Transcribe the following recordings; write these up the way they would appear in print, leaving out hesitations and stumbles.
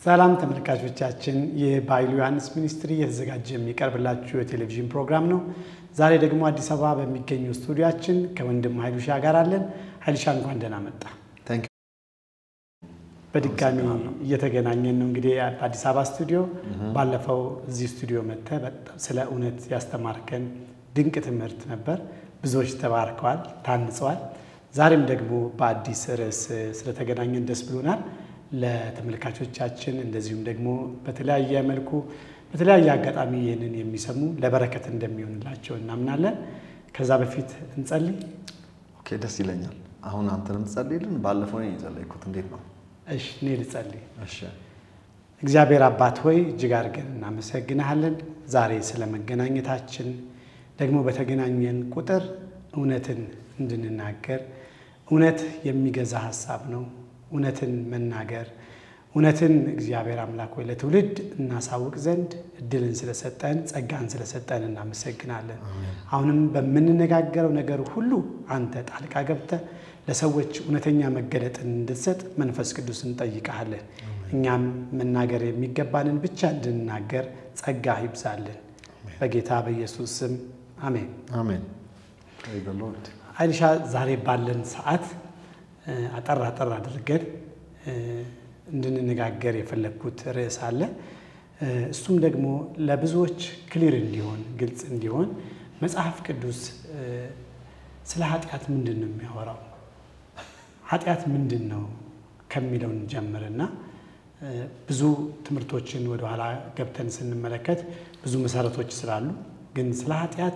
ሰላም ተመልካቾቻችን የባይሉ ዮሐንስ ሚኒስትሪ የተዘጋጀ የሚቀርብላችሁ የቴሌቪዥን ፕሮግራም ነው። ዛሬ ደግሞ አዲስ አበባ በሚገኘው ስቱዲዮአችን ከወንድም ኃይሉሻ ጋር አለን። ኃይሉሻ እንኳን ደህና መጣ። በድጋሚ እየተገናኘን ነው እንግዲህ አዲስ አበባ ስቱዲዮ። ባለፈው እዚህ ስቱዲዮ መጥተህ ስለ እውነት ያስተማርከን ድንቅ ትምህርት ነበር። ብዙዎች ተባርከዋል፣ ታንጸዋል። ዛሬም ደግሞ በአዲስ ርዕስ ስለተገናኘን ደስ ብሎናል። ለተመልካቾቻችን እንደዚሁም ደግሞ በተለያየ መልኩ በተለያየ አጋጣሚ ይሄንን የሚሰሙ ለበረከት እንደሚሆንላቸው እናምናለን። ከዛ በፊት እንጸልይ። ኦኬ፣ ደስ ይለኛል። አሁን አንተንም ትጸልይልን። ባለፈው ነው የጸለይኩት። እንዴት ነው? እሺ፣ እኔ ልጸልይ። እሺ። እግዚአብሔር አባት ሆይ እጅግ አድርገን እናመሰግናለን። ዛሬ ስለመገናኘታችን ደግሞ በተገናኘን ቁጥር እውነትን እንድንናገር እውነት የሚገዛ ሐሳብ ነው። እውነትን መናገር እውነትን እግዚአብሔር አምላክ ሆይ ለትውልድ እናሳውቅ ዘንድ እድልን ስለሰጠን ጸጋን ስለሰጠን እናመሰግናለን። አሁንም በመነጋገረው ነገር ሁሉ አንተ ጣልቃ ገብተህ ለሰዎች እውነተኛ መገለጥን እንድትሰጥ መንፈስ ቅዱስ እንጠይቃለን። እኛም መናገር የሚገባንን ብቻ እንድንናገር ጸጋ ይብዛልን። በጌታ በኢየሱስ ስም አሜን። አሜን። ፕሬዝ ዘ ሎርድ። ኃይሉሻ ዛሬ ባለን ሰዓት አጠር አድርገን እንድንነጋገር የፈለኩት ርዕስ አለ። እሱም ደግሞ ለብዙዎች ክሊር እንዲሆን ግልጽ እንዲሆን መጽሐፍ ቅዱስ ስለ ኃጢአት ምንድን ነው የሚያወራው? ኃጢአት ምንድን ነው ከሚለው እንጀምርና ብዙ ትምህርቶችን ወደ ኋላ ገብተን ስንመለከት ብዙ መሰረቶች ስላሉ ግን ስለ ኃጢአት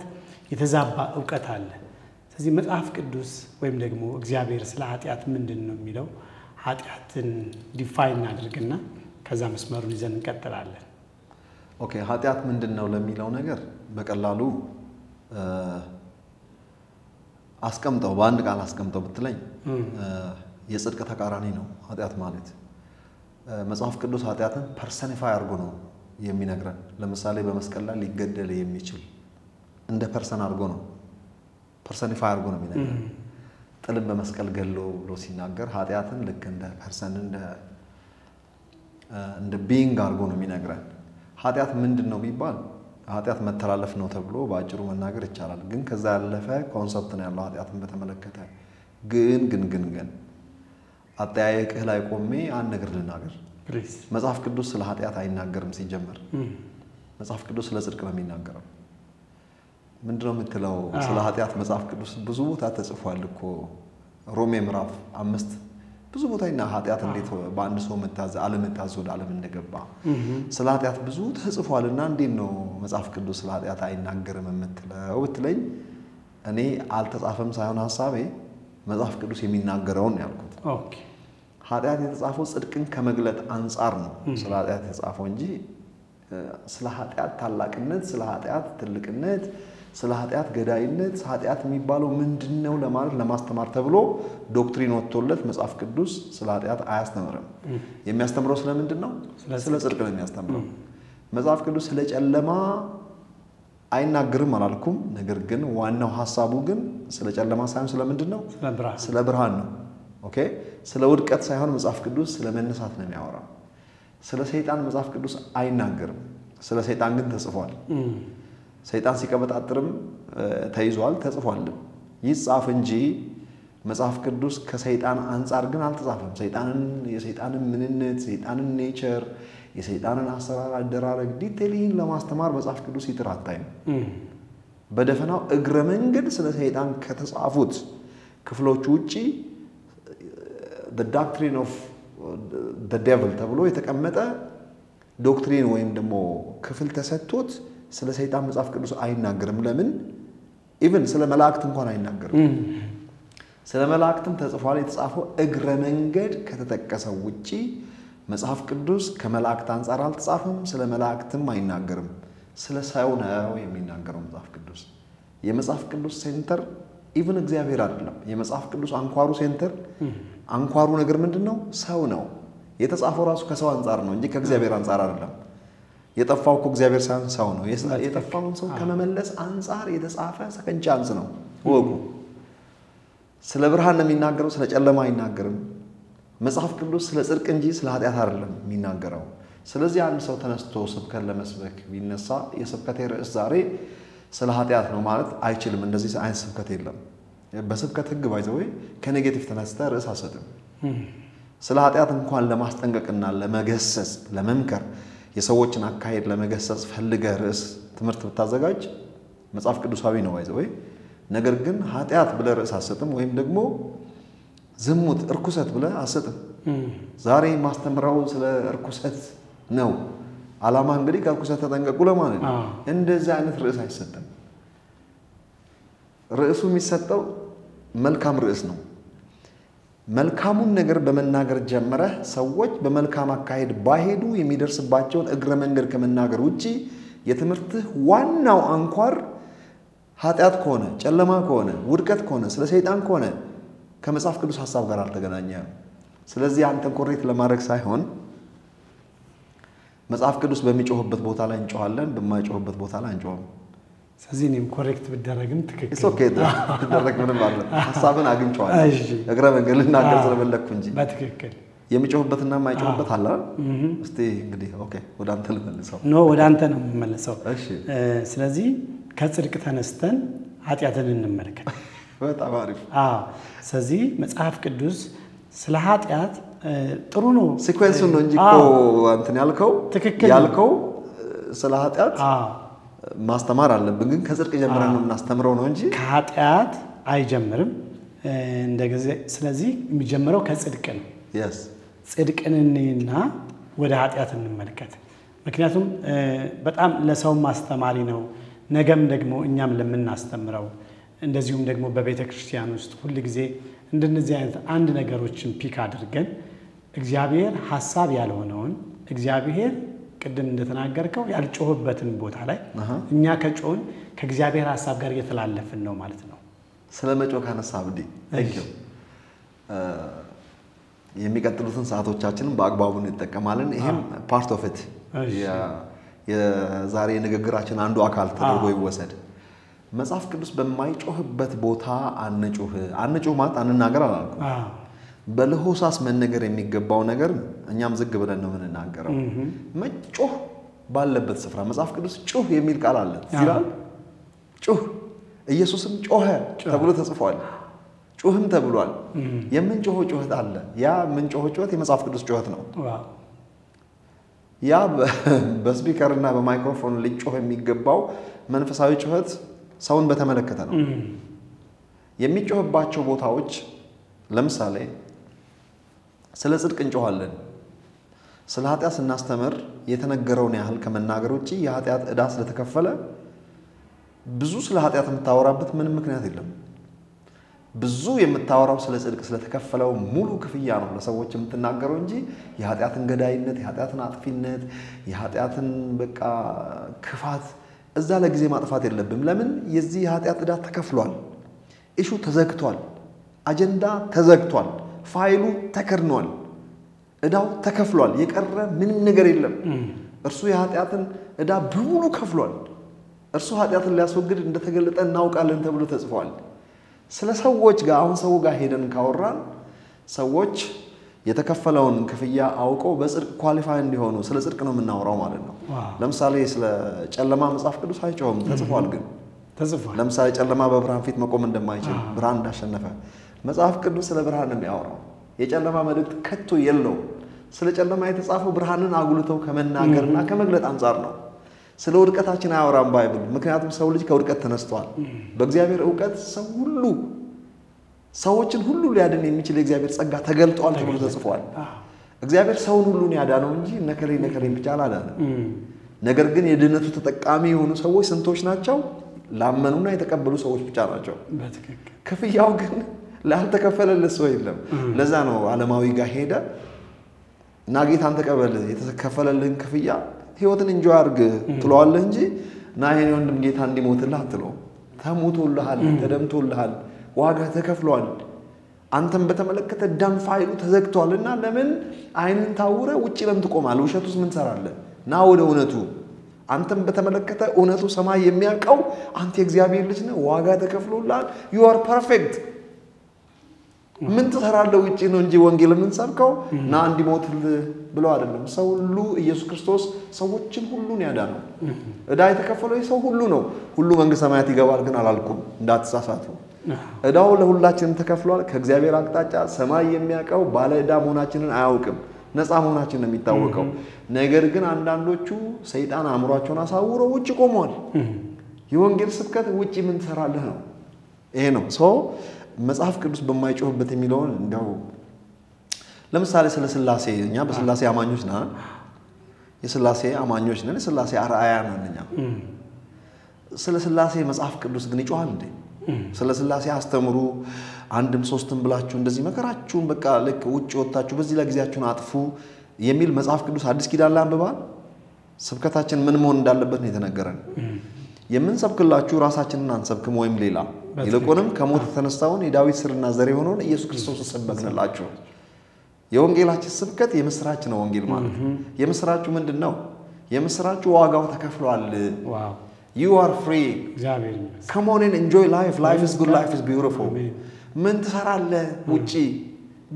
የተዛባ ዕውቀት አለ። ስለዚህ መጽሐፍ ቅዱስ ወይም ደግሞ እግዚአብሔር ስለ ኃጢአት ምንድን ነው የሚለው ኃጢአትን ዲፋይን አድርግና ከዛ መስመሩን ይዘን እንቀጥላለን። ኦኬ፣ ኃጢአት ምንድን ነው ለሚለው ነገር በቀላሉ አስቀምጠው በአንድ ቃል አስቀምጠው ብትለኝ የጽድቅ ተቃራኒ ነው ኃጢአት ማለት። መጽሐፍ ቅዱስ ኃጢአትን ፐርሰኒፋይ አድርጎ ነው የሚነግረን። ለምሳሌ በመስቀል ላይ ሊገደል የሚችል እንደ ፐርሰን አድርጎ ነው ፐርሰኒፋይ አድርጎ ነው የሚነግረን። ጥልን በመስቀል ገሎ ብሎ ሲናገር ኃጢአትን ልክ እንደ ፐርሰን እንደ ቢይንግ አድርጎ ነው የሚነግረን። ኃጢአት ምንድን ነው ቢባል ኃጢአት መተላለፍ ነው ተብሎ በአጭሩ መናገር ይቻላል። ግን ከዛ ያለፈ ኮንሰፕት ነው ያለው ኃጢአትን በተመለከተ። ግን አጠያየቅህ ላይ ቆሜ አንድ ነገር ልናገር። መጽሐፍ ቅዱስ ስለ ኃጢአት አይናገርም ሲጀመር። መጽሐፍ ቅዱስ ስለ ጽድቅ ነው የሚናገረው። ምንድነው የምትለው? ስለ ኃጢአት መጽሐፍ ቅዱስ ብዙ ቦታ ተጽፏል እኮ። ሮሜ ምዕራፍ 5 ብዙ ቦታ ኃጢአት እንዴት በአንድ ሰው አለመታዘዝ ወደ ዓለም እንደገባ ስለ ኃጢአት ብዙ ተጽፏልና እንዴት ነው መጽሐፍ ቅዱስ ስለ ኃጢአት አይናገርም የምትለው ብትለኝ፣ እኔ አልተጻፈም ሳይሆን ሐሳቤ መጽሐፍ ቅዱስ የሚናገረውን ያልኩት። ኦኬ፣ ኃጢአት የተጻፈው ጽድቅን ከመግለጥ አንጻር ነው ስለ ኃጢአት የተጻፈው እንጂ ስለ ኃጢአት ታላቅነት፣ ስለ ኃጢአት ትልቅነት፣ ስለ ኃጢአት ገዳይነት ኃጢአት የሚባለው ምንድነው ለማለት ለማስተማር ተብሎ ዶክትሪን ወጥቶለት መጽሐፍ ቅዱስ ስለ ኃጢአት አያስተምርም። የሚያስተምረው ስለምንድነው? ስለ ጽድቅ ነው የሚያስተምረው። መጽሐፍ ቅዱስ ስለ ጨለማ አይናገርም አላልኩም። ነገር ግን ዋናው ሐሳቡ ግን ስለ ጨለማ ሳይሆን ስለምንድነው? ስለ ብርሃን ነው። ኦኬ፣ ስለ ውድቀት ሳይሆን መጽሐፍ ቅዱስ ስለ መነሳት ነው የሚያወራው። ስለ ሰይጣን መጽሐፍ ቅዱስ አይናገርም። ስለ ሰይጣን ግን ተጽፏል። ሰይጣን ሲቀበጣጥርም ተይዟል፣ ተጽፏል። ይጻፍ እንጂ መጽሐፍ ቅዱስ ከሰይጣን አንጻር ግን አልተጻፈም። የሰይጣንን ምንነት፣ ሰይጣንን ኔቸር፣ የሰይጣንን አሰራር አደራረግ ዲቴይሊንግ ለማስተማር መጽሐፍ ቅዱስ ይጥር አታይም። በደፈናው እግረ መንገድ ስለ ሰይጣን ከተጻፉት ክፍሎች ውጪ the doctrine of the devil ተብሎ የተቀመጠ ዶክትሪን ወይም ደግሞ ክፍል ተሰጥቶት ስለ ሰይጣን መጽሐፍ ቅዱስ አይናገርም። ለምን? ኢቭን ስለ መላእክት እንኳን አይናገርም። ስለ መላእክትም ተጽፏል። የተጻፈው እግረ መንገድ ከተጠቀሰው ውጪ መጽሐፍ ቅዱስ ከመላእክት አንጻር አልተጻፈም። ስለ መላእክትም አይናገርም። ስለ ሰው ነው የሚናገረው መጽሐፍ ቅዱስ። የመጽሐፍ ቅዱስ ሴንተር ኢቭን እግዚአብሔር አይደለም። የመጽሐፍ ቅዱስ አንኳሩ ሴንተር አንኳሩ ነገር ምንድነው? ሰው ነው። የተጻፈው ራሱ ከሰው አንጻር ነው እንጂ ከእግዚአብሔር አንጻር አይደለም። የጠፋው እኮ እግዚአብሔር ሳይሆን ሰው ነው። የጠፋውን ሰው ከመመለስ አንጻር የተጻፈ ሰከንድ ቻንስ ነው። ወጉ ስለ ብርሃን ነው የሚናገረው፣ ስለ ጨለማ አይናገርም። መጽሐፍ ቅዱስ ስለ ጽድቅ እንጂ ስለ ኃጢአት አይደለም የሚናገረው ስለዚህ አንድ ሰው ተነስቶ ስብከት ለመስበክ ቢነሳ የስብከቴ ርዕስ ዛሬ ስለ ኃጢአት ነው ማለት አይችልም እንደዚህ አይነት ስብከት የለም በስብከት ህግ ባይዘው ከኔጌቲቭ ተነስተ ርዕስ አሰጥም ስለ ኃጢአት እንኳን ለማስጠንቀቅና ለመገሰጽ ለመምከር የሰዎችን አካሄድ ለመገሰጽ ፈልገ ርዕስ ትምህርት ብታዘጋጅ መጽሐፍ ቅዱሳዊ ነው ባይዘው ነገር ግን ኃጢአት ብለ ርዕስ አሰጥም ወይም ደግሞ ዝሙት እርኩሰት ብለ አሰጥም ዛሬ ማስተምራው ስለ እርኩሰት ነው ዓላማ እንግዲህ ከእርኩሰት ተጠንቀቁ ለማለት ነው እንደዚህ አይነት ርዕስ አይሰጥም ርዕሱ የሚሰጠው መልካም ርዕስ ነው መልካሙን ነገር በመናገር ጀመረ ሰዎች በመልካም አካሄድ ባሄዱ የሚደርስባቸውን እግረ መንገድ ከመናገር ውጪ የትምህርትህ ዋናው አንኳር ኃጢአት ከሆነ ጨለማ ከሆነ ውድቀት ከሆነ ስለ ሰይጣን ከሆነ ከመጽሐፍ ቅዱስ ሐሳብ ጋር አልተገናኘም ስለዚህ አንተ ኮሬክት ለማድረግ ሳይሆን መጽሐፍ ቅዱስ በሚጮህበት ቦታ ላይ እንጮሃለን በማይጮህበት ቦታ ላይ እንጮህም ስለዚህ እኔም ኮሬክት ብደረግም ትክክል ኢትስ ኦኬ ትደረግ ምንም አይደለም ሐሳብን አግኝቻለሁ እግረ መንገድ ልናገር ስለፈለኩ እንጂ በትክክል የሚጮህበትና የማይጮህበት አለ እስቲ እንግዲህ ኦኬ ወደ አንተ ልመልሰው ኖ ወደ አንተ ነው የምመልሰው እሺ ስለዚህ ከጽድቅ ተነስተን ኃጢአትን እንመልከት በጣም አሪፍ ስለዚህ መጽሐፍ ቅዱስ ስለ ኃጢአት ጥሩ ነው ሲኩዌንሱን ነው እንጂ እኮ አንተን ያልከው ስለ ኃጢአት ማስተማር አለብን ግን ከጽድቅ ጀምረን ነው እናስተምረው ነው እንጂ ከኃጢአት አይጀምርም እንደዚህ ስለዚህ የሚጀምረው ከጽድቅ ነው yes ጽድቅንና ወደ ኃጢአት እንመልከት ምክንያቱም በጣም ለሰው ማስተማሪ ነው ነገም ደግሞ እኛም ለምናስተምረው እንደዚሁም ደግሞ በቤተክርስቲያን ውስጥ ሁሉ ጊዜ እንደነዚህ አይነት አንድ ነገሮችን ፒክ አድርገን እግዚአብሔር ሐሳብ ያልሆነውን እግዚአብሔር ቅድም እንደተናገርከው ያልጮህበትን ቦታ ላይ እኛ ከጮህን ከእግዚአብሔር ሐሳብ ጋር እየተላለፍን ነው ማለት ነው ስለመጮህ ካነሳ አብዲ thank you የሚቀጥሉትን ሰዓቶቻችንን በአግባቡ እንጠቀማለን ይሄም ፓርት ኦፍ ኢት የዛሬ ንግግራችን አንዱ አካል ተደርጎ ይወሰድ መጽሐፍ ቅዱስ በማይጮህበት ቦታ አንጮህ ማለት አንናገር አላልኩም በለሆሳስ መነገር የሚገባው ነገር እኛም ዝግ ብለን ነው የምንናገረው መጮህ ባለበት ስፍራ መጽሐፍ ቅዱስ ጮህ የሚል ቃል አለ ይላል ጮህ ኢየሱስም ጮኸ ተብሎ ተጽፏል ጮህም ተብሏል የምንጮህ ጮህት አለ ያ ምንጮህ ጮህት የመጽሐፍ ቅዱስ ጮህት ነው ያ በስፒከርና በማይክሮፎን ሊጮህ የሚገባው መንፈሳዊ ጮህት ሰውን በተመለከተ ነው የሚጮህባቸው ቦታዎች ለምሳሌ ስለ ጽድቅ እንጮሃለን ስለ ኃጢአት ስናስተምር የተነገረውን ያህል ከመናገር ውጪ የኃጢአት ዕዳ ስለተከፈለ ብዙ ስለ ኃጢአት የምታወራበት ምንም ምክንያት የለም ብዙ የምታወራው ስለ ጽድቅ ስለተከፈለው ሙሉ ክፍያ ነው ለሰዎች የምትናገረው እንጂ የኃጢአትን ገዳይነት የኃጢአትን አጥፊነት የኃጢአትን በቃ ክፋት እዛ ለጊዜ ማጥፋት የለብም ለምን የዚህ የኃጢአት ዕዳ ተከፍሏል ኢሹ ተዘግቷል አጀንዳ ተዘግቷል ፋይሉ ተከርኗል ዕዳው ተከፍሏል የቀረ ምንም ነገር የለም እርሱ የኃጢአትን ዕዳ በሙሉ ከፍሏል እርሱ ኃጢአትን ሊያስወግድ እንደተገለጠ እናውቃለን ተብሎ ተጽፏል ስለ ሰዎች ጋር አሁን ሰው ጋር ሄደን ካወራን ሰዎች የተከፈለውን ክፍያ አውቀው በጽድቅ ኳሊፋይ እንዲሆኑ ስለ ጽድቅ ነው የምናወራው ማለት ነው ለምሳሌ ስለ ጨለማ መጽሐፍ ቅዱስ አይጮህም ተጽፏል ግን ተጽፏል ለምሳሌ ጨለማ በብርሃን ፊት መቆም እንደማይችል ብርሃን እንዳሸነፈ መጽሐፍ ቅዱስ ስለ ብርሃን ነው የሚያወራው የጨለማ መልእክት ከቶ የለው ስለ ጨለማ የተጻፈው ብርሃንን አጉልተው ከመናገርና ከመግለጥ አንፃር ነው ስለ ውድቀታችን አያወራም ባይብል ምክንያቱም ሰው ልጅ ከውድቀት ተነስቷል በእግዚአብሔር ዕውቀት ሰው ሁሉ ሰዎችን ሁሉ ሊያድን የሚችል የእግዚአብሔር ጸጋ ተገልጧል ተብሎ ተጽፏል እግዚአብሔር ሰውን ሁሉ ያዳነው እንጂ ነከሌ ብቻ አላዳነም ነገር ግን የድነቱ ተጠቃሚ የሆኑ ሰዎች ስንቶች ናቸው ላመኑና የተቀበሉ ሰዎች ብቻ ናቸው በትክክል ክፍያው ግን ላልተከፈለለት ሰው የለም ለዛ ነው ዓለማዊ ጋር ሄደ እና ጌታን ተቀበል የተከፈለልን ክፍያ ህይወትን እንጆ አድርግ ትለዋለህ እንጂ ና ይሄን ወንድም ጌታ እንዲሞትልህ አትለው ተሞቶልሃል ተደምቶልሃል ዋጋ ተከፍሏል አንተም በተመለከተ ደም ፋይሉ ተዘግቷልና ለምን አይንን ታውረ ውጪ ለምን ትቆማለህ ውሸቱስ ምን ሰራለህ ና ወደ እውነቱ አንተም በተመለከተ እውነቱ ሰማይ የሚያውቀው አንተ የእግዚአብሔር ልጅ ነህ ዋጋ ተከፍሎልሃል you are perfect ምን ትሰራለህ ውጪ ነው እንጂ ወንጌል ምን ሰብከው ና እንዲሞት ብለው አይደለም ሰው ሁሉ ኢየሱስ ክርስቶስ ሰዎችን ሁሉን ያዳነው እዳ የተከፈለው ሰው ሁሉ ነው ሁሉ መንግስተ ሰማያት ይገባል ግን አላልኩም እንዳትሳሳቱ እዳው ለሁላችንም ተከፍሏል ከእግዚአብሔር አቅጣጫ ሰማይ የሚያቀው ባለ እዳ መሆናችንን አያውቅም ነፃ መሆናችንን ነው የሚታወቀው ነገር ግን አንዳንዶቹ ሰይጣን አእምሯቸውን አሳውሮ ውጪ ቆመዋል የወንጌል ስብከት ውጪ ምን ትሰራለህ ነው ይሄ ነው ሰው መጽሐፍ ቅዱስ በማይጮህበት የሚለውን እንደው ለምሳሌ ስለ ስላሴ እኛ በስላሴ አማኞች ነን የስላሴ አማኞች ነን ስላሴ አርአያ ነን እኛ ስለ ስላሴ መጽሐፍ ቅዱስ ግን ይጮሃል እንዴ ስለ ስላሴ አስተምሩ አንድም ሶስትም ብላችሁ እንደዚህ መከራችሁን በቃ ልክ ውጪ ወጣችሁ በዚህ ላይ ጊዜያችሁን አጥፉ የሚል መጽሐፍ ቅዱስ አዲስ ኪዳን ላይ አንብባል ስብከታችን ምን መሆን እንዳለበት ነው የተነገረን የምንሰብክላችሁ ራሳችንን አንሰብክም ወይም ሌላ ይልቁንም ከሞት ተነሳውን የዳዊት ስርና ዘር የሆነውን ኢየሱስ ክርስቶስ ሰበክንላችሁ የወንጌላችን ስብከት የምስራች ነው ወንጌል ማለት የምስራቹ ምንድነው የምስራቹ ዋጋው ተከፍሏል ዋው you are free እግዚአብሔር come on and enjoy life life is good life is beautiful ምን ትሰራለህ ውጪ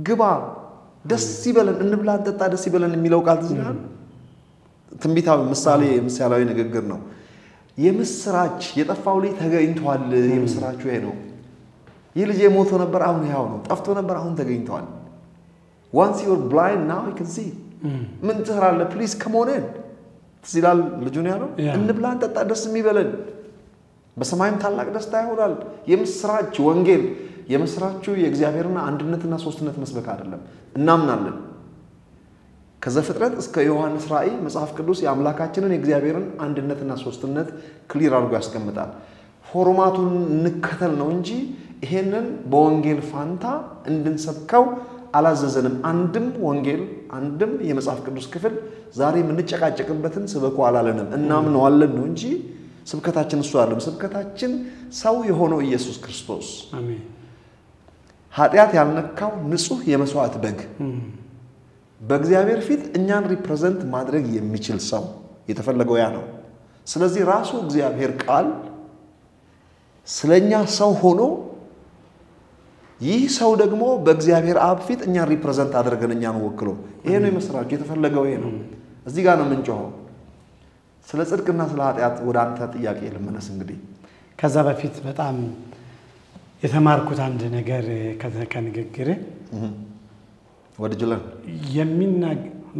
ግባ ደስ ይበለን እንብላ እንጠጣ ደስ ይበለን የሚለው ቃል ትዝናል ትንቢታዊ ምሳሌያዊ ንግግር ነው የምስራች የጠፋው ልጅ ተገኝቷል የምስራቹ ይሄ ነው ይልጄ ሞቶ ነበር አሁን ያው ነው ጠፍቶ ነበር አሁን ተገኝቷል once you are blind now you can see ምን ትሰራለህ please come on in ትዝላል ልጁን ያለው እንብላ እንጠጣ ደስ የሚበለን በሰማይም ታላቅ ደስታ ይሆናል የምስራች ወንጌል የምስራቹ የእግዚአብሔርና አንድነትና ሶስትነት መስበክ አይደለም እናምናለን ከዘፍጥረት እስከ ዮሐንስ ራእይ መጽሐፍ ቅዱስ የአምላካችንን የእግዚአብሔርን አንድነትና ሶስትነት ክሊር አድርጎ ያስቀምጣል ፎርማቱን እንከተል ነው እንጂ ይሄንን በወንጌል ፋንታ እንድንሰብከው አላዘዘንም አንድም ወንጌል አንድም የመጽሐፍ ቅዱስ ክፍል ዛሬ ምንጨቃጨቅበትን ስበኩ አላለንም እናምነዋለን ነው እንጂ ስብከታችን እሱ አይደለም ስብከታችን ሰው የሆነው ኢየሱስ ክርስቶስ አሜን ኃጢአት ያልነካው ንጹህ የመስዋዕት በግ በእግዚአብሔር ፊት እኛን ሪፕሬዘንት ማድረግ የሚችል ሰው የተፈለገው ያ ነው ስለዚህ ራሱ እግዚአብሔር ቃል ስለኛ ሰው ሆኖ ይህ ሰው ደግሞ በእግዚአብሔር አብ ፊት እኛን ሪፕሬዘንት አድርገን እኛን ወክሎ ይሄ ነው የመስራቹ የተፈለገው ይሄ ነው እዚህ ጋር ነው ምንጮኸው ስለ ጽድቅና ስለ ኃጢአት ወደ አንተ ጥያቄ ልመለስ እንግዲህ ከዛ በፊት በጣም የተማርኩት አንድ ነገር ከንግግር ወድጅለን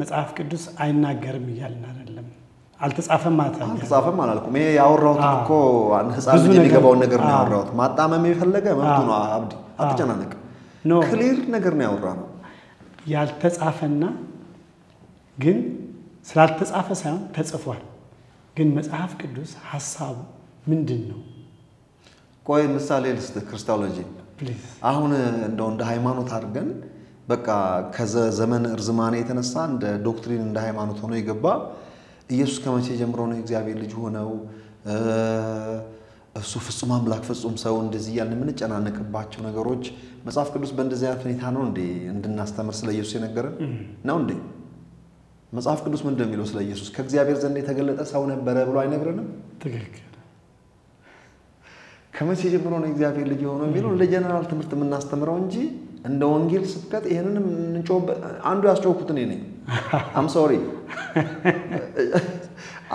መጽሐፍ ቅዱስ አይናገርም ይያልና አይደለም አልተጻፈም ማለት ነው አልተጻፈም አላልኩም ይሄ ያወራሁት እኮ ህፃን ልጅ የሚገባው ነገር ነው ያወራሁት ማጣመም የፈለገ መብቱ ነው አብዲ አትጨናነቅ ክሊር ነገር ነው ያወራነው ያልተጻፈና ግን ስላልተጻፈ ሳይሆን ተጽፏል ግን መጽሐፍ ቅዱስ ሐሳቡ ምንድነው ቆይ ምሳሌ ልስጥ ክርስቶሎጂ አሁን እንደው እንደ ሃይማኖት አድርገን በቃ ከዘመን እርዝማኔ የተነሳ እንደ ዶክትሪን እንደ ሃይማኖት ሆኖ ይገባ ኢየሱስ ከመቼ ጀምሮ ነው እግዚአብሔር ልጅ ሆነው እሱ ፍጹም አምላክ ፍጹም ሰው እንደዚህ ያልን ምን ጨናነቅባቸው ነገሮች መጽሐፍ ቅዱስ በእንደዚህ አይነት ሁኔታ ነው እንዴ እንድናስተምር ስለ ኢየሱስ የነገረን ነው እንዴ መጽሐፍ ቅዱስ ምን እንደሚለው ስለ ኢየሱስ ከእግዚአብሔር ዘንድ የተገለጠ ሰው ነበረ ብሎ አይነግረንም ትክክል ከመቼ ጀምሮ ነው እግዚአብሔር ልጅ ሆነው የሚለው ለጀነራል ትምህርት የምናስተምረው እንጂ እንደ ወንጌል ስብከት ይሄንንም እንጮህ አንዱ ያስጮህኩት እኔ ነኝ I'm sorry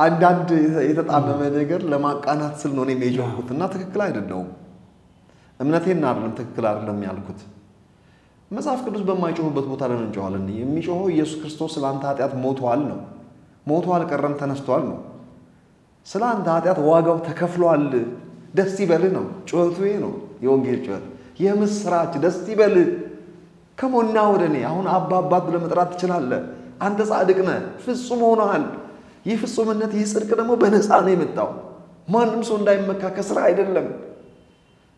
አንዳንድ የተጣመመ ነገር ለማቃናት ስል ነው እኔ የጆህኩትና ትክክል አይደለም እምነቴና አይደለም ትክክል አይደለም ያልኩት መጽሐፍ ቅዱስ በማይጮህበት ቦታ ላይ እንጮሃለን የሚጮኸው ኢየሱስ ክርስቶስ ስላንተ ኃጢአት ሞቷል ነው ሞቷል ቀረም ተነስቷል ነው ስላንተ ኃጢአት ዋጋው ተከፍሏል ደስ ይበል ነው ጮህቱ ነው የወንጌል ጮህ የምስራች ደስ ይበል ከሞና ወደኔ አሁን አባባት ለመጥራት ትችላለህ አንተ ጻድቅ ነህ ፍጹም ሆነሃል ይህ ፍጹምነት ይህ ጽድቅ ደግሞ በነፃ ነው የመጣው ማንንም ሰው እንዳይመካ ከስራ አይደለም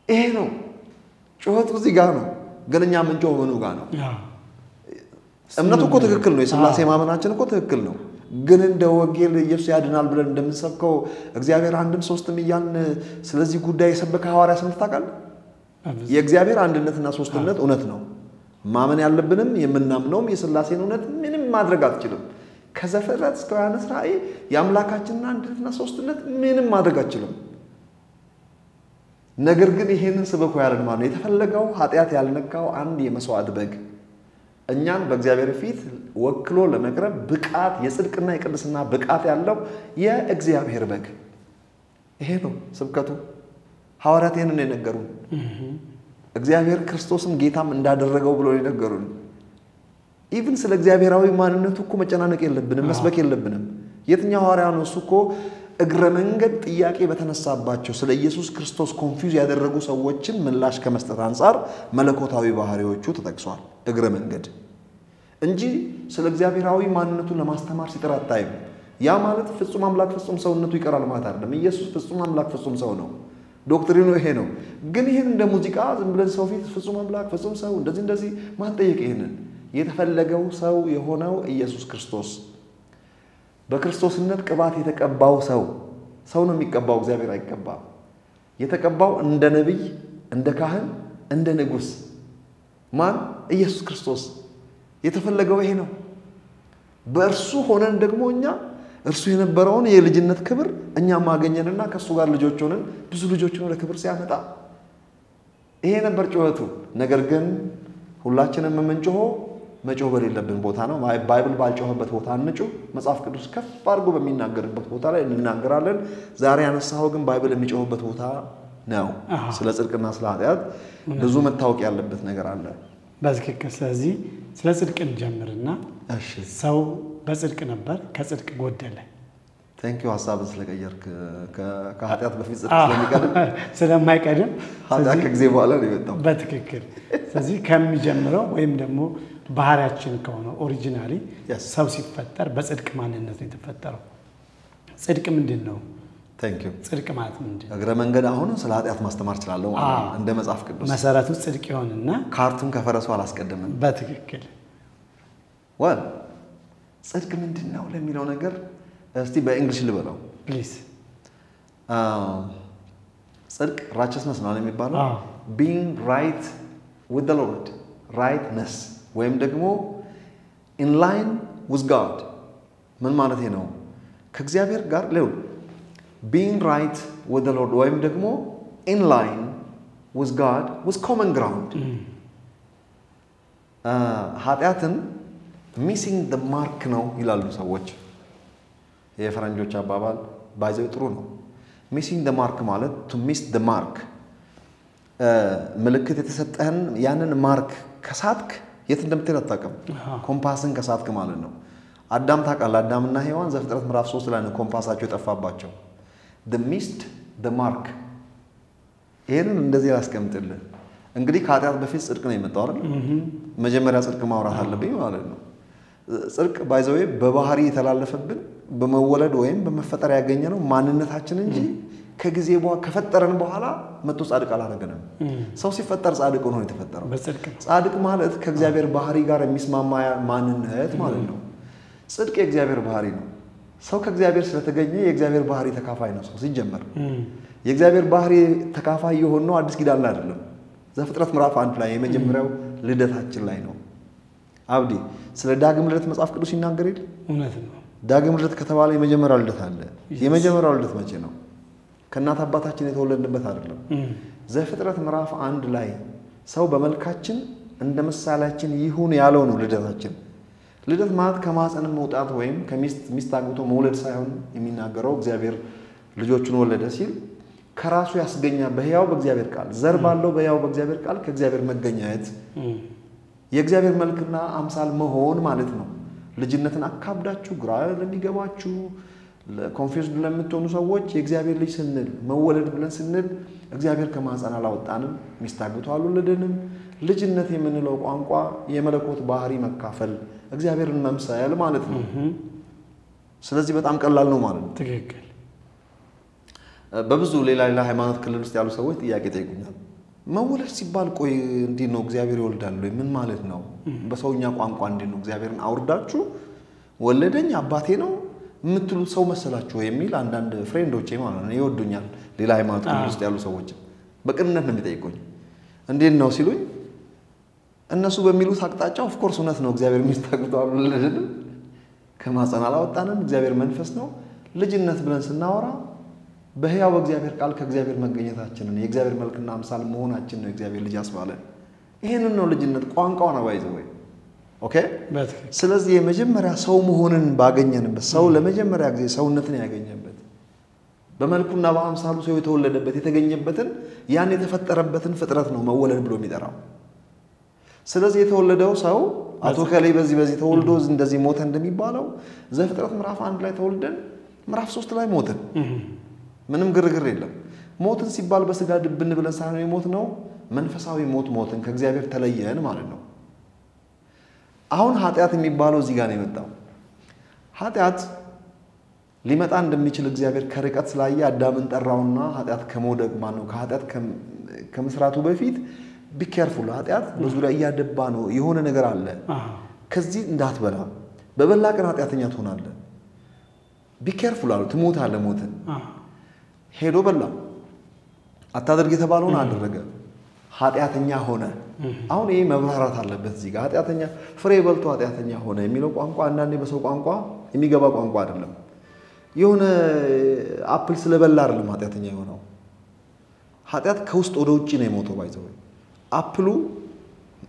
ይሄ ነው ጮህቱ እዚህ ጋር ነው ገለኛ ምንጮህ ሆኖ ጋር ነው እምነቱ እኮ ትክክል ነው የሥላሴ ማመናችን እኮ ትክክል ነው ግን እንደ ወንጌል ኢየሱስ ያድናል ብለን እንደምንሰብከው እግዚአብሔር አንድም ሶስትም ይያን ስለዚህ ጉዳይ የሰበከ ሐዋርያ ስንት ታውቃለህ የእግዚአብሔር አንድነትና ሶስትነት እውነት ነው ማመን ያለብንም የምናምነውም የሥላሴን እውነት ምንም ማድረግ አትችልም ከዘፍጥረት እስከ ዮሐንስ ራእይ የአምላካችንን አንድነትና ሶስትነት ምንም ማድረግ አትችልም ነገር ግን ይሄንን ስበኩ ያለን ማለት ነው የተፈለገው ኃጢአት ያልነካው አንድ የመስዋዕት በግ እኛን በእግዚአብሔር ፊት ወክሎ ለመቅረብ ብቃት የጽድቅና የቅድስና ብቃት ያለው የእግዚአብሔር በግ ይሄ ነው ስብከቱ ሐዋርያት ይሄንን የነገሩን እግዚአብሔር ክርስቶስን ጌታም እንዳደረገው ብሎ የነገሩን ኢቭን ስለ እግዚአብሔራዊ ማንነቱ እኮ መጨናነቅ የለብንም መስበክ የለብንም የትኛው ሐዋርያ ነው እሱ እኮ እግረ መንገድ ጥያቄ በተነሳባቸው ስለ ኢየሱስ ክርስቶስ ኮንፊውዝ ያደረጉ ሰዎችን ምላሽ ከመስጠት አንፃር መለኮታዊ ባህሪዎቹ ተጠቅሷል እግረ መንገድ እንጂ ስለ እግዚአብሔራዊ ማንነቱን ለማስተማር ሲጥር አታይም ያ ማለት ፍጹም አምላክ ፍጹም ሰውነቱ ይቀራል ማለት አይደለም ኢየሱስ ፍጹም አምላክ ፍጹም ሰው ነው ዶክትሪኑ ይሄ ነው ግን ይሄን እንደ ሙዚቃ ዝም ብለን ሰው ፊት ፍጹም አምላክ ፍጹም ሰው እንደዚህ ማጠየቅ ይሄንን የተፈለገው ሰው የሆነው ኢየሱስ ክርስቶስ በክርስቶስነት ቅባት የተቀባው ሰው ነው የሚቀባው እግዚአብሔር አይቀባም የተቀባው እንደ ነብይ እንደ ካህን እንደ ንጉስ ማን ኢየሱስ ክርስቶስ የተፈለገው ይሄ ነው በእርሱ ሆነን ደግሞ እኛ እርሱ የነበረውን የልጅነት ክብር እኛ ማገኘንና ከሱ ጋር ልጆች ሆነን ብዙ ልጆችን ወደ ክብር ሲያመጣ ይሄ ነበር ጩኸቱ ነገር ግን ሁላችንም የምንጮኸው መጮህ በሌለብን ቦታ ነው ባይብል ባልጮህበት ቦታ አንጩ መጽሐፍ ቅዱስ ከፍ አድርጎ በሚናገርበት ቦታ ላይ እንናገራለን ዛሬ ያነሳው ግን ባይብል የሚጮህበት ቦታ ነው ስለ ጽድቅና ስለ ኃጢአት ብዙ መታወቅ ያለበት ነገር አለ በትክክል ስለዚህ ስለ ጽድቅ እንጀምርና እሺ ሰው በጽድቅ ነበር ከጽድቅ ጎደለ ታንኪዩ ሐሳብን ስለቀየርክ ከኃጢአት በፊት ጽድቅ ስለማይቀድም ኃጢአት ከጊዜ በኋላ ነው የመጣው በትክክል ስለዚህ ከሚጀምረው ወይም ደግሞ ባህሪያችን ከሆነ ኦሪጂናሊ ሰው ሲፈጠር በጽድቅ ማንነት ነው የተፈጠረው ጽድቅ ምንድነው ታንኪዩ ጽድቅ ማለት ምንድነው እግረ መንገድ አሁን ስለ ኃጢአት ማስተማር ይችላል እንደ መጽሐፍ ቅዱስ መሰረቱ ጽድቅ ይሆንና ካርቱን ከፈረሱ አላስቀደመም በትክክል ወል ጽድቅ ምንድነው ለሚለው ነገር እስቲ በእንግሊሽ ልበለው ፕሊዝ ጽድቅ righteousness ነው የሚባለው being right with the Lord rightness ወይም ደግሞ in line with God ምን ማለት ነው ከእግዚአብሔር ጋር ለው being right with the Lord ወይም ደግሞ in line with God with common ground ኃጢአትን missing the mark ነው ይላሉ ሰዎች የፈረንጆች አባባል ባይዘው ጥሩ ነው missing the mark ማለት to miss the mark ምልክት የተሰጠህን ያንን ማርክ ከሳትክ የት እንደምትሄድ አታውቅም ኮምፓስን ከሳትክ ማለት ነው አዳም ታውቃለህ አዳምና ሔዋን ዘፍጥረት ምዕራፍ 3 ላይ ነው ኮምፓሳቸው የጠፋባቸው the missed the mark ይሄንን እንደዚህ ያስቀምጥልህ እንግዲህ ከኃጢአት በፊት ጽድቅ ነው የመጣው አይደል መጀመሪያ ጽድቅ ማውራት አለብኝ ማለት ነው ጽድቅ ባይዘው በባህሪ የተላለፈብን በመወለድ ወይም በመፈጠር ያገኘነው ማንነታችን እንጂ ከጊዜ በኋላ ከፈጠረን በኋላ መጥቶ ጻድቅ አላረገንም ሰው ሲፈጠር ጻድቅ ሆኖ የተፈጠረው ጻድቅ ማለት ከእግዚአብሔር ባህሪ ጋር የሚስማማ ማንነት ማለት ነው ጽድቅ የእግዚአብሔር ባህሪ ነው ሰው ከእግዚአብሔር ስለተገኘ የእግዚአብሔር ባህሪ ተካፋይ ነው ሰው ሲጀመር የእግዚአብሔር ባህሪ ተካፋይ የሆነው አዲስ ኪዳን ላይ አይደለም ዘፍጥረት ምዕራፍ 1 ላይ የመጀመሪያው ልደታችን ላይ ነው አብዲ ስለ ዳግም ልደት መጽሐፍ ቅዱስ ይናገር ይል እውነት ነው ዳግም ልደት ከተባለ የመጀመሪያው ልደት አለ የመጀመሪያው ልደት መቼ ነው ከእናት አባታችን የተወለድንበት አይደለም ዘፍጥረት ምዕራፍ 1 ላይ ሰው በመልካችን እንደ ምሳሌያችን ይሁን ያለው ነው ልደታችን ልደት ማለት ከማህፀን መውጣት ወይም ከሚስት አግብቶ መውለድ ሳይሆን የሚናገረው እግዚአብሔር ልጆቹን ወለደ ሲል ከራሱ ያስገኛ በሕያው በእግዚአብሔር ቃል ዘር ባለው በሕያው በእግዚአብሔር ቃል ከእግዚአብሔር መገኘት የእግዚአብሔር መልክና አምሳል መሆን ማለት ነው ልጅነትን አካብዳችሁ ግራ ለሚገባችሁ ለኮንፊውዝድ ለምትሆኑ ሰዎች የእግዚአብሔር ልጅ ስንል መወለድ ብለን ስንል እግዚአብሔር ከማህፀን አላወጣንም ሚስት አግብቶ አልወለደንም ልጅነት የምንለው ቋንቋ የመለኮት ባህሪ መካፈል እግዚአብሔርን መምሰል ማለት ነው ስለዚህ በጣም ቀላል ነው ማለት ነው ትክክል በብዙ ሌላ ሃይማኖት ክልል ውስጥ ያሉ ሰዎች ጥያቄ ጠይቁኛል መወለድ ሲባል ቆይ እንዴ ነው እግዚአብሔር ይወልዳል ወይ ምን ማለት ነው በሰውኛ ቋንቋ እንዴ ነው እግዚአብሔርን አውርዳችሁ ወለደኝ አባቴ ነው ምትሉ ሰው መሰላችሁ የሚል አንዳንድ ፍሬንዶቼ ማለት ነው ይወዱኛል ሌላ ሃይማኖት ክልል ውስጥ ያሉ ሰዎች በቅንነት ነው የሚጠይቁኝ እንዴት ነው ሲሉኝ እነሱ በሚሉት አቅጣጫ ኦፍ ኮርስ እውነት ነው እግዚአብሔር የሚስተግቷል ለልን ከማህፀን አላወጣንም እግዚአብሔር መንፈስ ነው ልጅነት ብለን ስናወራ በሕያው በእግዚአብሔር ቃል ከእግዚአብሔር መገኘታችንን የእግዚአብሔር መልክና አምሳል መሆናችን ነው እግዚአብሔር ልጅ ያስባለን። ይሄንን ነው ልጅነት ቋንቋው ነው ባይዘው ወይ ኦኬ። ስለዚህ የመጀመሪያ ሰው መሆንን ባገኘንበት ሰው ለመጀመሪያ ጊዜ ሰውነትን ያገኘበት በመልኩና በአምሳሉ ሰው የተወለደበት የተገኘበትን ያን የተፈጠረበትን ፍጥረት ነው መወለድ ብሎ የሚጠራው። ስለዚህ የተወለደው ሰው አቶ ከላይ በዚህ ተወልዶ እንደዚህ ሞተ እንደሚባለው ዘፍጥረት ምዕራፍ 1 ላይ ተወልደን ምዕራፍ 3 ላይ ሞትን። ምንም ግርግር የለም። ሞትን ሲባል በስጋ ድብን ብለን ሳይሆን የሞት ነው መንፈሳዊ ሞትን ከእግዚአብሔር ተለየን ማለት ነው። አሁን ኃጢአት የሚባለው እዚህ ጋር ነው የመጣው። ኃጢአት ሊመጣ እንደሚችል እግዚአብሔር ከርቀት ስላየ አዳምን ጠራውና ኃጢአት ከመውደቅ ማነው ከኃጢአት ከመስራቱ በፊት ቢኬርፉል ኃጢአት በዙሪያ እያደባ ነው የሆነ ነገር አለ ከዚህ እንዳትበላ በበላ ቀን ኃጢአተኛ ትሆናለህ ቢኬርፉል አለው ትሞታለህ ሞትን ሄዶ በላ አታድርግ የተባለውን አደረገ ኃጢአተኛ ሆነ። አሁን ይሄ መብራራት አለበት እዚህ ጋር ኃጢአተኛ ፍሬ በልቶ ኃጢአተኛ ሆነ የሚለው ቋንቋ አንዳንዴ በሰው ቋንቋ የሚገባ ቋንቋ አይደለም። የሆነ አፕል ስለበላ አይደለም ኃጢአተኛ የሆነው ኃጢአት ከውስጥ ወደ ውጪ ነው የሞተው ባይዘው አፕሉ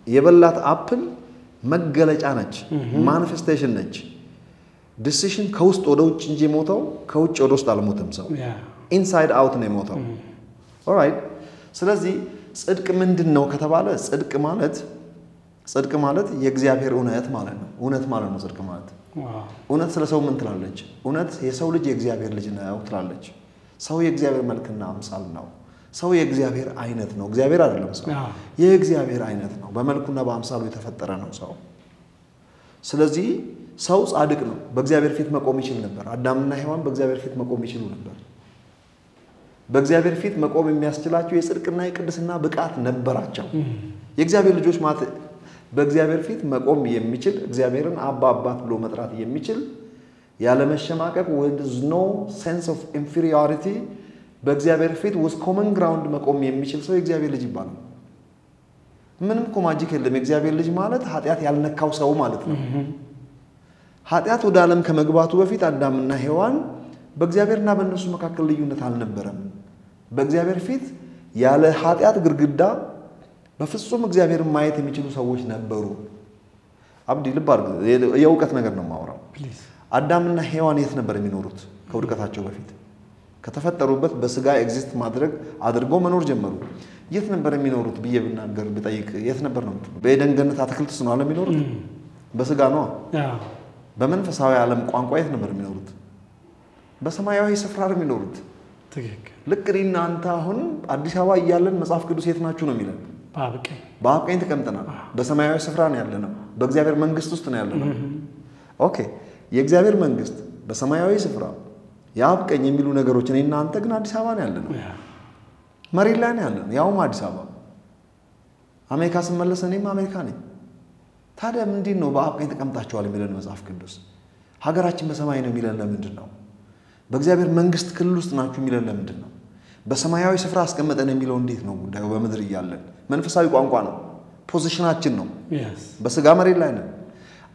የበላት አፕል መገለጫ ነች ማኒፌስቴሽን ነች ዲሲሽን ከውስጥ ወደ ውጭ እንጂ የሞተው ከውጭ ወደ ውስጥ አልሞተም ሰው ኢንሳይድ አውት ነው የሞተው ኦልራይት። ስለዚህ ጽድቅ ምንድነው ከተባለ ጽድቅ ማለት የእግዚአብሔር እውነት ማለት ነው። እውነት ማለት ነው ጽድቅ ማለት እውነት ስለ ሰው ምን ትላለች? እውነት የሰው ልጅ የእግዚአብሔር ልጅ ነው ትላለች። ሰው የእግዚአብሔር መልክና አምሳል ነው። ሰው የእግዚአብሔር አይነት ነው። እግዚአብሔር አይደለም ሰው የእግዚአብሔር አይነት ነው። በመልኩና በአምሳሉ የተፈጠረ ነው ሰው። ስለዚህ ሰው ጻድቅ ነው። በእግዚአብሔር ፊት መቆም ይችል ነበር። አዳምና ሔዋን በእግዚአብሔር ፊት መቆም ይችሉ ነበር። በእግዚአብሔር ፊት መቆም የሚያስችላቸው የጽድቅና የቅድስና ብቃት ነበራቸው። የእግዚአብሔር ልጆች ማለት በእግዚአብሔር ፊት መቆም የሚችል እግዚአብሔርን አባት ብሎ መጥራት የሚችል ያለ መሸማቀቅ with no sense of inferiority በእግዚአብሔር ፊት with common ground መቆም የሚችል ሰው የእግዚአብሔር ልጅ ይባላል። ምንም እኮ ማጂክ የለም። የእግዚአብሔር ልጅ ማለት ኃጢአት ያልነካው ሰው ማለት ነው። ኃጢአት ወደ ዓለም ከመግባቱ በፊት አዳምና ሔዋን በእግዚአብሔርና በእነሱ መካከል ልዩነት አልነበረም። በእግዚአብሔር ፊት ያለ ኃጢአት ግርግዳ በፍጹም እግዚአብሔርን ማየት የሚችሉ ሰዎች ነበሩ። አብዲ ልብ አድርግ፣ የእውቀት ነገር ነው የማወራው። አዳምና ሔዋን የት ነበር የሚኖሩት? ከውድቀታቸው በፊት ከተፈጠሩበት በስጋ ኤግዚስት አድርገው መኖር ጀመሩ። የት ነበር የሚኖሩት ብዬ ብናገር ብጠይቅ የት ነበር ነው? በኤደን ገነት አትክልት ውስጥ ነው አለ የሚኖሩት? በስጋ ነው። በመንፈሳዊ ዓለም ቋንቋ የት ነበር የሚኖሩት? በሰማያዊ ስፍራ ነው የሚኖሩት። ልክ እኔና አንተ አሁን አዲስ አበባ እያለን መጽሐፍ ቅዱስ የት ናችሁ ነው የሚለን? በአብ ቀኝ ተቀምጠናል። በሰማያዊ ስፍራ ነው ያለነው። በእግዚአብሔር መንግስት ውስጥ ነው ያለነው። ኦኬ፣ የእግዚአብሔር መንግስት በሰማያዊ ስፍራ የአብ ቀኝ የሚሉ ነገሮች እኔና አንተ ግን አዲስ አበባ ነው ያለነው። መሬት ላይ ነው ያለነው፣ ያውም አዲስ አበባ። አሜሪካ ስመለስ እኔም አሜሪካ ነኝ። ታዲያ ምንድን ነው በአብ ቀኝ ተቀምጣችኋል የሚለን መጽሐፍ ቅዱስ? ሀገራችን በሰማይ ነው የሚለን ለምንድን ነው? በእግዚአብሔር መንግስት ክልል ውስጥ ናችሁ የሚለን ለምንድን ነው? በሰማያዊ ስፍራ አስቀመጠን የሚለው እንዴት ነው? ጉዳዩ በምድር እያለን መንፈሳዊ ቋንቋ ነው፣ ፖዚሽናችን ነው። በስጋ መሬት ላይ ነን።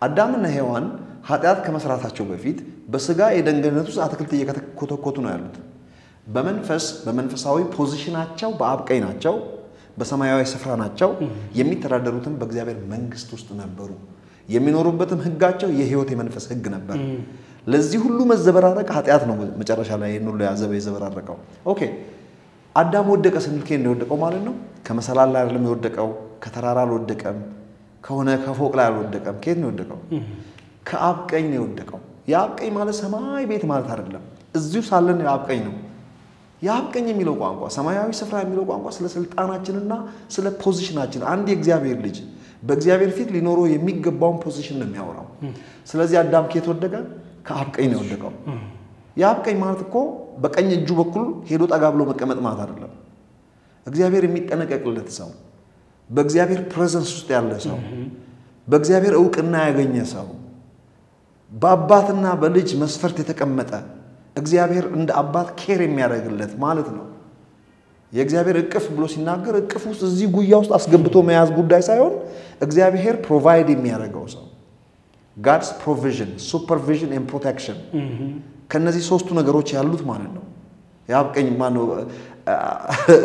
አዳምና ሔዋን ኃጢአት ከመስራታቸው በፊት በስጋ የኤደን ገነት ውስጥ አትክልት እየኮተኮቱ ነው ያሉት። በመንፈሳዊ ፖዚሽናቸው በአብ ቀኝ ናቸው፣ በሰማያዊ ስፍራ ናቸው። የሚተዳደሩትም በእግዚአብሔር መንግስት ውስጥ ነበሩ። የሚኖሩበትም ህጋቸው የህይወት የመንፈስ ህግ ነበር። ለዚህ ሁሉ መዘበራረቅ ኃጢአት ነው መጨረሻ ላይ ይሄን ሁሉ የዘበራረቀው። ኦኬ፣ አዳም ወደቀ ስንል ከእንደ ወደቀው ማለት ነው። ከመሰላል ላይ አይደለም የወደቀው፣ ከተራራ አልወደቀም፣ ከፎቅ ላይ አልወደቀም። ከየት ነው የወደቀው? ከአብ ቀኝ ነው የወደቀው። የአብ ቀኝ ማለት ሰማይ ቤት ማለት አይደለም። እዚሁ ሳለን የአብ ቀኝ ነው። የአብ ቀኝ የሚለው ቋንቋ ሰማያዊ ስፍራ የሚለው ቋንቋ ስለ ስልጣናችንና ስለ ፖዚሽናችን አንድ የእግዚአብሔር ልጅ በእግዚአብሔር ፊት ሊኖረው የሚገባውን ፖዚሽን ነው የሚያወራው። ስለዚህ አዳም ከየት ወደቀ? ከአብ ቀኝ ነው የወደቀው። የአብ ቀኝ ማለት እኮ በቀኝ እጁ በኩል ሄዶ ጠጋ ብሎ መቀመጥ ማለት አይደለም። እግዚአብሔር የሚጠነቀቅለት ሰው፣ በእግዚአብሔር ፕሬዘንስ ውስጥ ያለ ሰው፣ በእግዚአብሔር እውቅና ያገኘ ሰው፣ በአባትና በልጅ መስፈርት የተቀመጠ እግዚአብሔር እንደ አባት ኬር የሚያደርግለት ማለት ነው። የእግዚአብሔር እቅፍ ብሎ ሲናገር እቅፍ ውስጥ እዚህ ጉያ ውስጥ አስገብቶ መያዝ ጉዳይ ሳይሆን እግዚአብሔር ፕሮቫይድ የሚያደርገው ሰው God's provision, supervision and protection ከነዚህ ሶስቱ ነገሮች ያሉት ማለት ነው። ያብቀኝ ማነው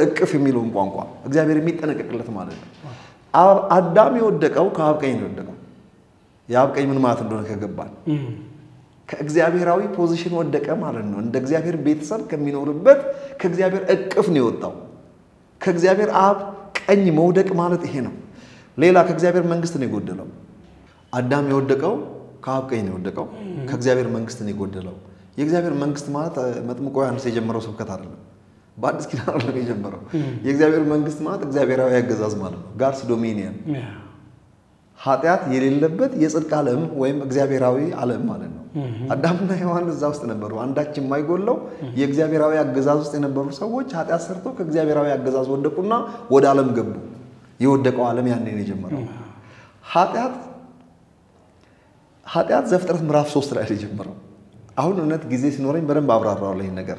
እቅፍ የሚለውን ቋንቋ እግዚአብሔር የሚጠነቀቅለት ማለት ነው አዳም የወደቀው ከአብቀኝ ነው የወደቀው ያብቀኝ ምን ማለት እንደሆነ ከገባን ከእግዚአብሔራዊ ፖዚሽን ወደቀ ማለት ነው እንደ እግዚአብሔር ቤተሰብ ከሚኖርበት ከእግዚአብሔር እቅፍ ነው የወጣው ከእግዚአብሔር አብ ቀኝ መውደቅ ማለት ይሄ ነው ሌላ ከእግዚአብሔር መንግስት ነው የጎደለው አዳም የወደቀው ከአብቀኝ ነው የወደቀው ከእግዚአብሔር መንግስት ነው የጎደለው የእግዚአብሔር መንግስት ማለት መጥምቁ ዮሐንስ የጀመረው ስብከት አይደለም በአዲስ ኪዳን ነው የጀመረው የእግዚአብሔር መንግስት ማለት እግዚአብሔራዊ አገዛዝ ማለት ነው ጋድስ ዶሚኒየን ኃጢአት የሌለበት የጽድቅ ዓለም ወይም እግዚአብሔራዊ ዓለም ማለት ነው አዳምና ሔዋን እዛ ውስጥ ነበሩ አንዳች የማይጎለው የእግዚአብሔራዊ አገዛዝ ውስጥ የነበሩ ሰዎች ኃጢአት ሰርተው ከእግዚአብሔራዊ አገዛዝ ወደቁና ወደ ዓለም ገቡ የወደቀው ዓለም ያኔ ነው የጀመረው ኃጢአት ዘፍጥረት ምዕራፍ 3 ላይ የጀመረው አሁን እውነት ጊዜ ሲኖረኝ በደንብ አብራራዋለሁ ይሄን ነገር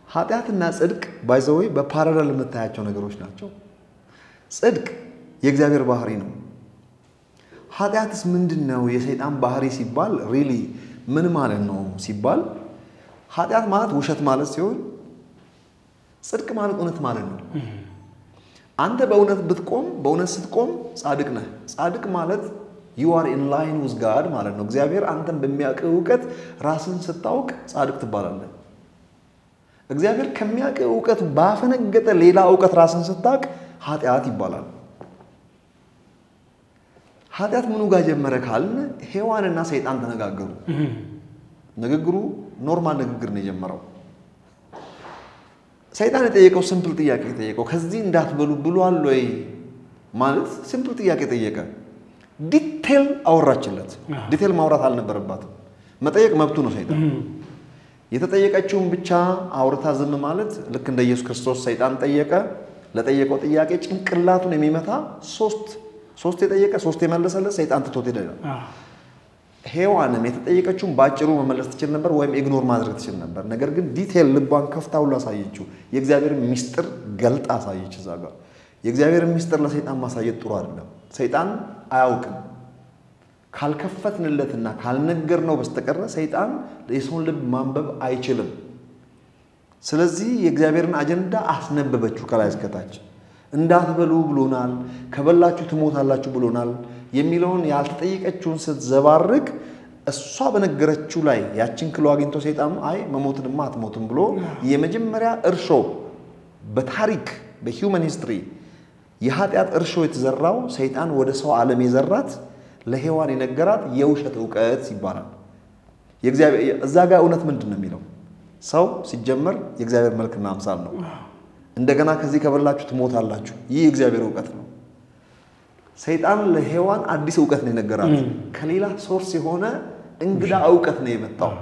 ኃጢአትና ጽድቅ ባይዘወይ በፓራሌል የምታያቸው ነገሮች ናቸው ጽድቅ የእግዚአብሔር ባህሪ ነው ኃጢአትስ ምንድነው የሰይጣን ባህሪ ሲባል ሪሊ ምን ማለት ነው ሲባል ኃጢአት ማለት ውሸት ማለት ሲሆን ጽድቅ ማለት እውነት ማለት ነው አንተ በእውነት ብትቆም በእውነት ስትቆም ጻድቅ ነህ ጻድቅ ማለት you are in line with God ማለት ነው እግዚአብሔር አንተን በሚያውቀው ዕውቀት ራስን ስታውቅ ጻድቅ ትባላለህ እግዚአብሔር ከሚያውቀው ዕውቀት ባፈነገጠ ሌላ ዕውቀት ራስን ስታውቅ ኃጢአት ይባላል ኃጢአት ምኑ ጋር ጀመረ ካልን ሔዋንና ሰይጣን ተነጋገሩ ንግግሩ ኖርማል ንግግር ነው የጀመረው ሰይጣን የጠየቀው ሲምፕል ጥያቄ ጠየቀው ከዚህ እንዳትበሉ ብሏል ወይ ማለት ሲምፕል ጥያቄ ጠየቀ ዲቴል አወራችለት ዲቴል ማውራት አልነበረባትም መጠየቅ መብቱ ነው ሰይጣን የተጠየቀችውን ብቻ አውርታ ዝም ማለት ልክ እንደ ኢየሱስ ክርስቶስ ሰይጣን ጠየቀ ለጠየቀው ጥያቄ ጭንቅላቱን የሚመታ ሶስት የጠየቀ ሶስት የመለሰለት ሰይጣን ትቶት ሄደ ሔዋንም የተጠየቀችውን ባጭሩ መመለስ ትችል ነበር ወይም ኢግኖር ማድረግ ትችል ነበር ነገር ግን ዲቴል ልቧን ከፍታ ሁሉ አሳየችው የእግዚአብሔር ሚስጥር ገልጣ አሳየች እዛ ጋር የእግዚአብሔር ሚስጥር ለሰይጣን ማሳየት ጥሩ አይደለም ሰይጣን አያውቅም ካልከፈትንለትና ካልነገርነው በስተቀር ሰይጣን የሰውን ልብ ማንበብ አይችልም ስለዚህ የእግዚአብሔርን አጀንዳ አስነበበችው ከላይ እስከታች እንዳትበሉ ብሎናል ከበላችሁ ትሞታላችሁ ብሎናል የሚለውን ያልተጠየቀችውን ስትዘባርቅ እሷ በነገረችው ላይ ያችን ክሎ አግኝቶ ሰይጣን አይ መሞትንማ አትሞትም ብሎ የመጀመሪያ እርሾ በታሪክ በሂውመን ሂስትሪ የኃጢአት እርሾ የተዘራው ሰይጣን ወደ ሰው ዓለም የዘራት ለሔዋን የነገራት የውሸት ዕውቀት ይባላል የእግዚአብሔር እዛ ጋር እውነት ምንድነው የሚለው ሰው ሲጀመር የእግዚአብሔር መልክና አምሳል ነው እንደገና ከዚህ ከበላችሁ ትሞታላችሁ ይህ የእግዚአብሔር ዕውቀት ነው ሰይጣን ለሔዋን አዲስ ዕውቀት ነው የነገራት ከሌላ ሶርስ የሆነ እንግዳ ዕውቀት ነው የመጣው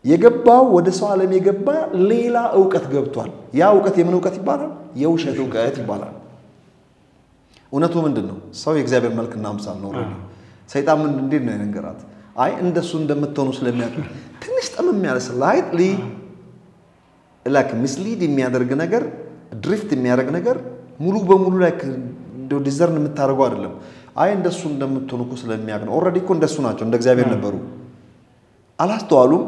የገባው ወደ ሰው ዓለም የገባ ሌላ ዕውቀት ገብቷል ያ ዕውቀት የምን ዕውቀት ይባላል የውሸት ዕውቀት ይባላል እውነቱ ምንድነው ሰው የእግዚአብሔር መልክና አምሳል ነው ኦሬዲ ሰይጣን ምን እንዴት ነው የነገራት አይ እንደሱ እንደምትሆኑ ስለሚያውቅ ትንሽ ጠመም ያለ ስላይትሊ ላይክ ሚስሊድ የሚያደርግ ነገር ድሪፍት የሚያደርግ ነገር ሙሉ በሙሉ ላይክ ዲዘርን የምታደርገው አይደለም አይ እንደሱ እንደምትሆኑ እኮ ስለሚያውቅ ነው ኦሬዲ እኮ እንደሱ ናቸው እንደ እግዚአብሔር ነበሩ አላስተዋሉም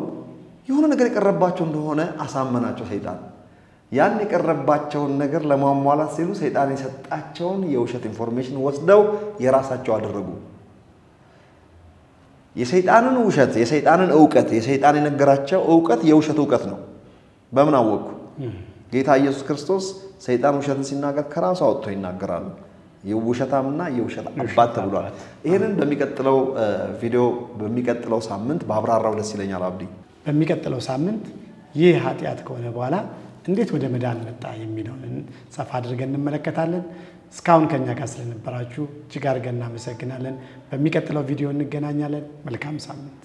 የሆነ ነገር የቀረባቸው እንደሆነ አሳመናቸው ሰይጣን ያን የቀረባቸውን ነገር ለማሟላት ሲሉ ሰይጣን የሰጣቸውን የውሸት ኢንፎርሜሽን ወስደው የራሳቸው አደረጉ የሰይጣንን ውሸት የሰይጣንን ዕውቀት የሰይጣን የነገራቸው ዕውቀት የውሸት ዕውቀት ነው በምን አወቁ ጌታ ኢየሱስ ክርስቶስ ሰይጣን ውሸትን ሲናገር ከራሱ አውጥቶ ይናገራል የውሸታምና የውሸት አባት ተብሏል ይሄንን በሚቀጥለው ቪዲዮ በሚቀጥለው ሳምንት ባብራራው ደስ ይለኛል አብዲ በሚቀጥለው ሳምንት ይህ ኃጢአት ከሆነ በኋላ እንዴት ወደ መዳን መጣ የሚለውን ጻፍ አድርገን እንመለከታለን እስካሁን ከኛ ጋር ስለነበራችሁ እጅግ አድርገን እናመሰግናለን በሚቀጥለው ቪዲዮ እንገናኛለን መልካም ሳምንት